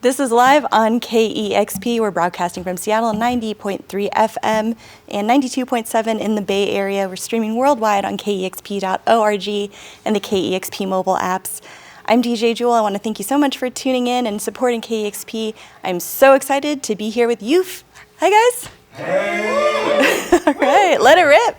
This is live on KEXP. We're broadcasting from Seattle, 90.3 FM and 92.7 in the Bay Area. We're streaming worldwide on KEXP.org and the KEXP mobile apps. I'm DJ Jewel. I want to thank you so much for tuning in and supporting KEXP. I'm so excited to be here with Yuuf. Hi, guys. Hey! All right, let it rip.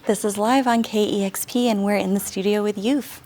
This is live on KEXP, and we're in the studio with Yuuf.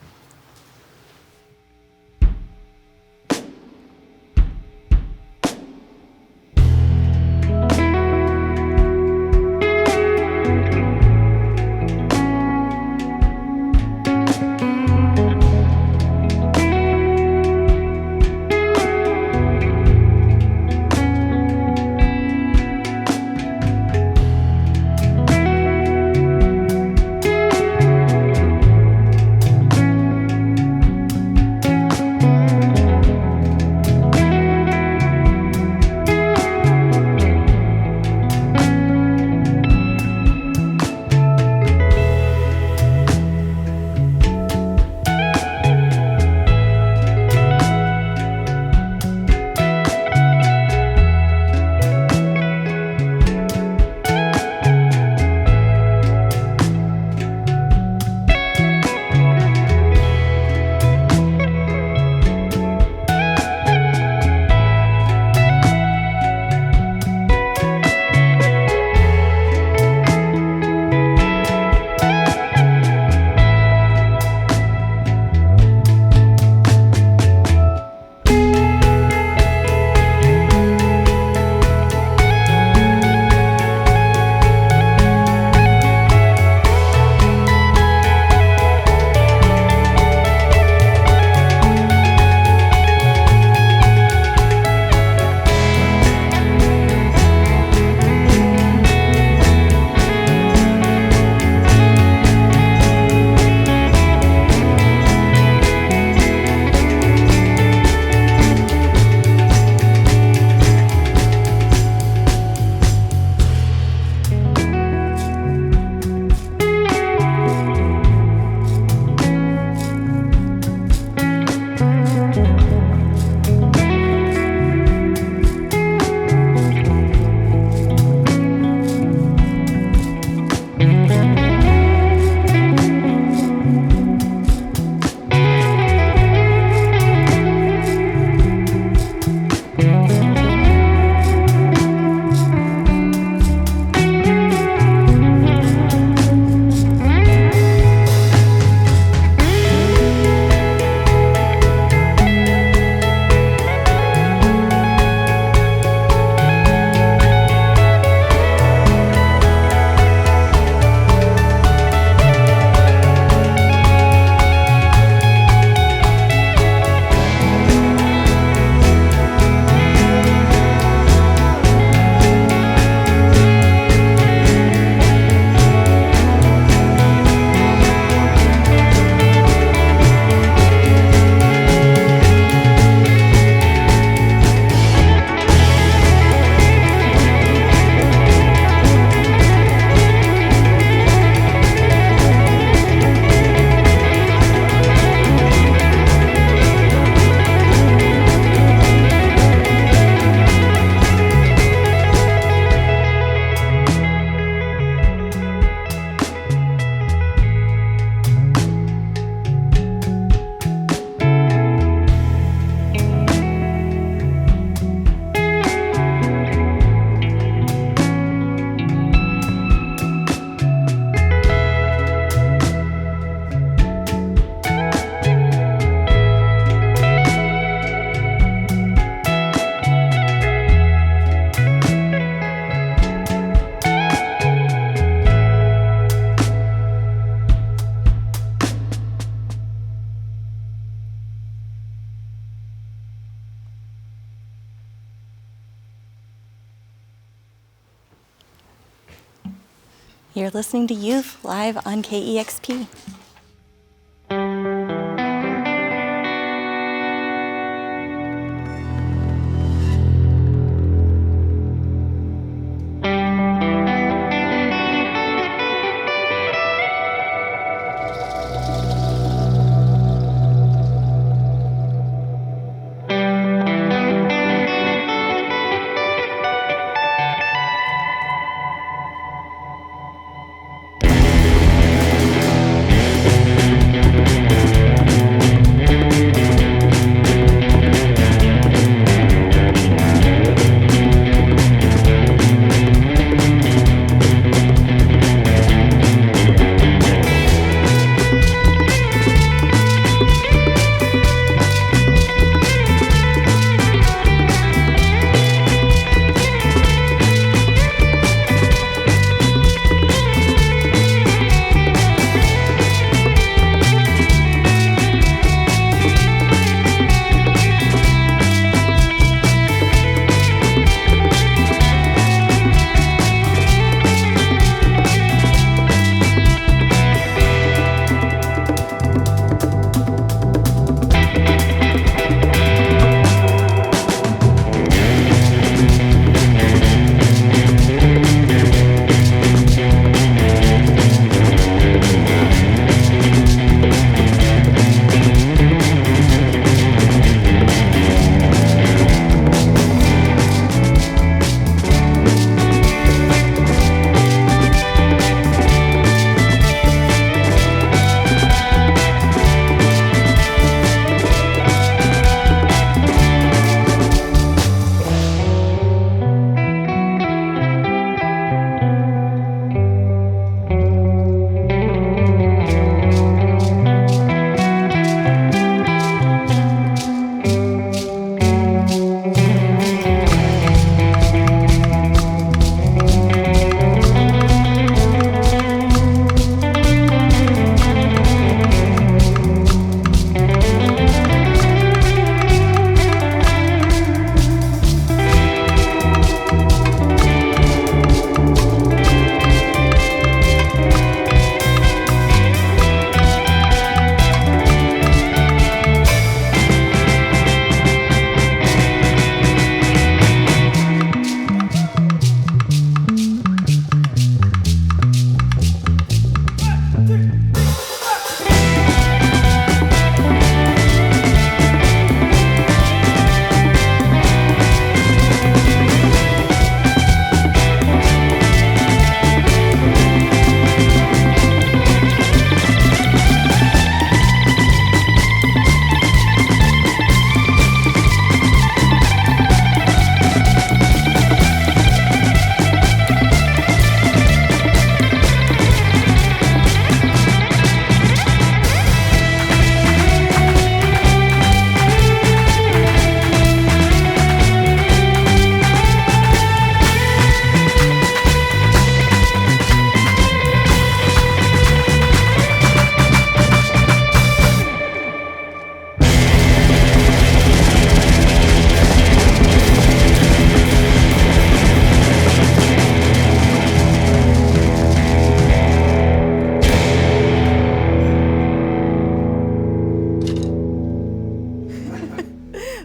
You're listening to Yuuf live on KEXP.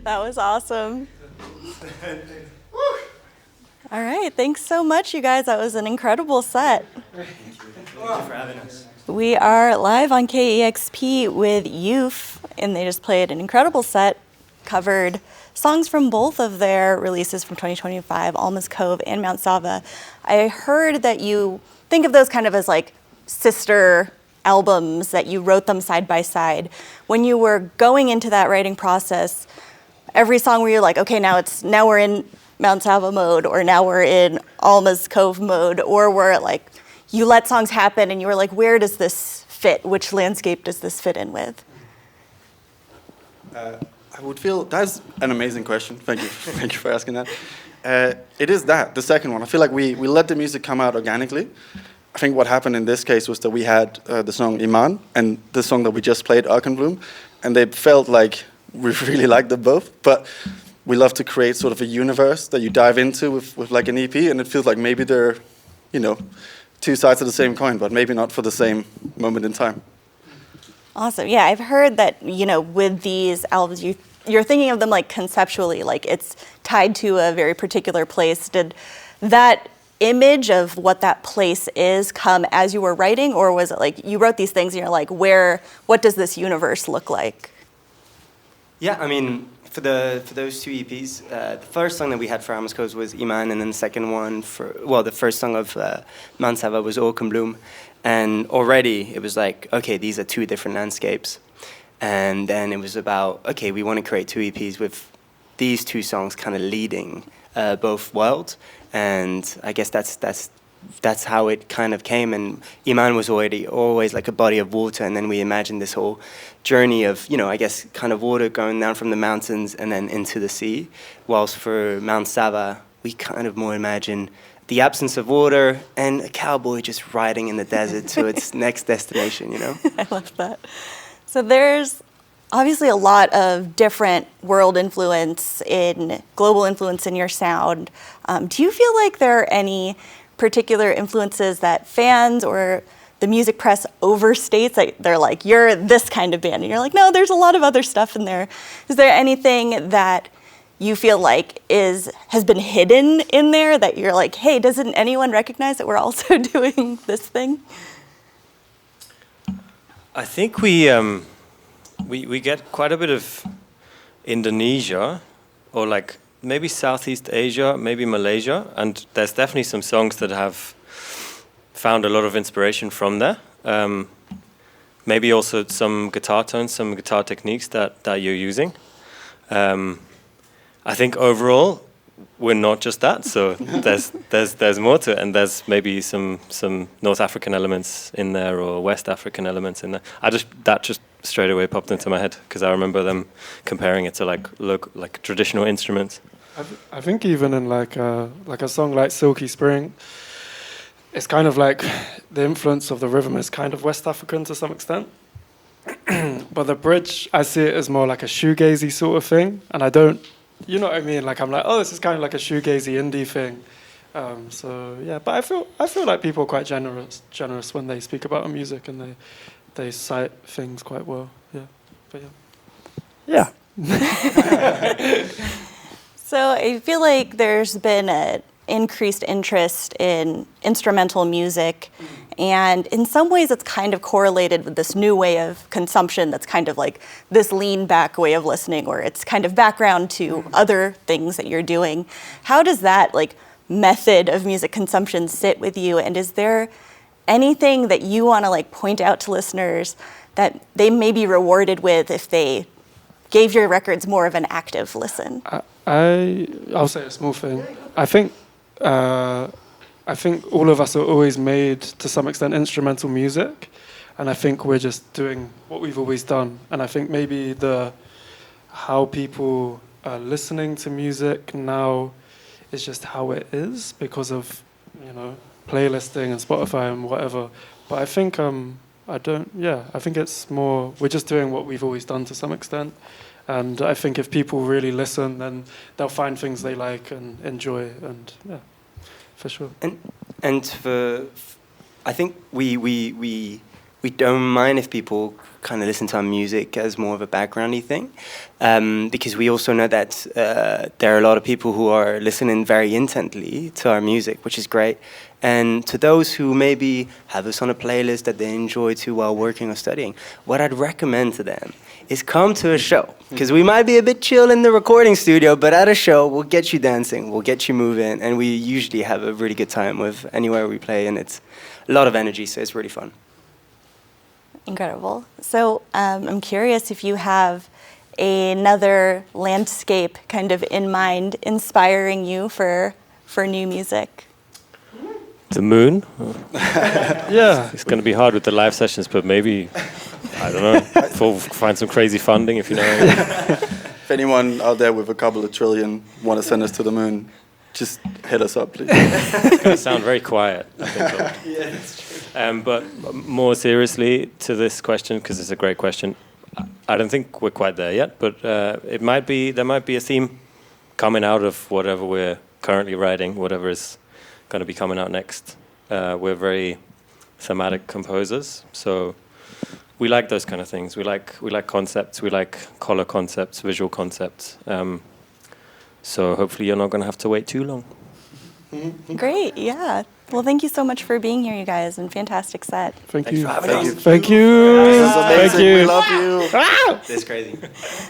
That was awesome. All right, thanks so much, you guys. That was an incredible set. Thank you for having us. We are live on KEXP with Yuuf, and they just played an incredible set, covered songs from both of their releases from 2025, Alma's Cove and Mount Sava. I heard that you think of those kind of as like sister albums, that you wrote them side by side. When you were going into that writing process, every song where you're like, okay, now we're in Mount Sava mode, or now we're in Alma's Cove mode, or we're like, you let songs happen and you were like, where does this fit? Which landscape does this fit in with? I would feel that's an amazing question. Thank you. Thank you for asking that. It is the second one. I feel like we let the music come out organically. I think what happened in this case was that we had the song Iman and the song that we just played, Ørken Bloom, and they felt like we really liked them both, but we love to create sort of a universe that you dive into with like an EP, and it feels like maybe they're, two sides of the same coin, but maybe not for the same moment in time. Awesome. Yeah, I've heard that, with these albums, you're thinking of them like conceptually, like it's tied to a very particular place. Did that image of what that place is come as you were writing, or was it like you wrote these things and you're like, what does this universe look like? Yeah, I mean, for those two EPs, the first song that we had for Alma's Cove was Iman, and then the second one the first song of Mount Sava was Ørken Bloom. And already it was like, okay, these are two different landscapes. And then it was about, okay, we want to create two EPs with these two songs kind of leading both worlds. And I guess that's how it kind of came. And Iman was always like a body of water. And then we imagined this whole journey of, I guess, kind of water going down from the mountains and then into the sea. Whilst for Mount Sava, we kind of more imagine the absence of water and a cowboy just riding in the desert to its next destination, I love that. So there's obviously a lot of different world influence, global influence in your sound. Do you feel like there are any particular influences that fans or the music press overstates? Like they're like, you're this kind of band, and you're like, no, there's a lot of other stuff in there. Is there anything that you feel like has been hidden in there that you're like, hey, doesn't anyone recognize that we're also doing this thing? I think we get quite a bit of Indonesia, or like maybe Southeast Asia, maybe Malaysia, and there's definitely some songs that have found a lot of inspiration from there. Maybe also some guitar tones, some guitar techniques that you're using. I think overall we're not just that, so there's more to it, and there's maybe some North African elements in there or West African elements in there. That just straight away popped into my head because I remember them comparing it to like traditional instruments. I think even in like a song like Silky Spring, it's kind of like the influence of the rhythm is kind of West African to some extent. But the bridge, I see it as more like a shoegazy sort of thing, and I don't. You know what I mean? Like I'm like, oh, this is kind of like a shoegazy indie thing. So yeah, but I feel like people are quite generous when they speak about music, and they cite things quite well. Yeah, but yeah. So I feel like there's been an increased interest in instrumental music, and in some ways it's kind of correlated with this new way of consumption that's kind of like this lean back way of listening, where it's kind of background to other things that you're doing. How does that like method of music consumption sit with you, and is there anything that you want to like point out to listeners that they may be rewarded with if they gave your records more of an active listen? I'll say a small thing. I think all of us are always made to some extent instrumental music, and I think we're just doing what we've always done. And I think maybe how people are listening to music now is just how it is because of playlisting and Spotify and whatever. But I think I think it's more we're just doing what we've always done to some extent. And I think if people really listen, then they'll find things they like and enjoy, and yeah, for sure. And I think we we don't mind if people kind of listen to our music as more of a backgroundy thing, because we also know that there are a lot of people who are listening very intently to our music, which is great. And to those who maybe have us on a playlist that they enjoy too while working or studying, what I'd recommend to them is come to a show, because we might be a bit chill in the recording studio, but at a show we'll get you dancing, we'll get you moving, and we usually have a really good time with anywhere we play, and it's a lot of energy, so it's really fun. Incredible. So I'm curious if you have another landscape kind of in mind inspiring you for new music. The moon? Yeah. It's going to be hard with the live sessions, but maybe, I don't know, find some crazy funding if you know. If anyone out there with a couple of trillion want to send us to the moon, just hit us up, please. It's going to sound very quiet, I think. Yeah, that's true. But more seriously to this question, because it's a great question, I don't think we're quite there yet, but there might be a theme coming out of whatever we're currently writing, whatever is going to be coming out next. We're very thematic composers, so we like those kind of things. We like concepts, we like color concepts, visual concepts. So hopefully you're not going to have to wait too long. Great, yeah. Well, thank you so much for being here, you guys, and fantastic set. Thanks for having us. Thank you. This is amazing. Thank you. We love you. That's crazy.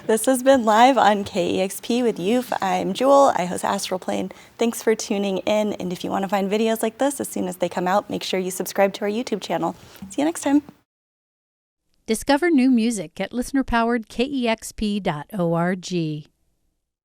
This has been live on KEXP with Yuuf. I'm Jewel. I host Astral Plane. Thanks for tuning in. And if you want to find videos like this as soon as they come out, make sure you subscribe to our YouTube channel. See you next time. Discover new music at listener-powered KEXP.org.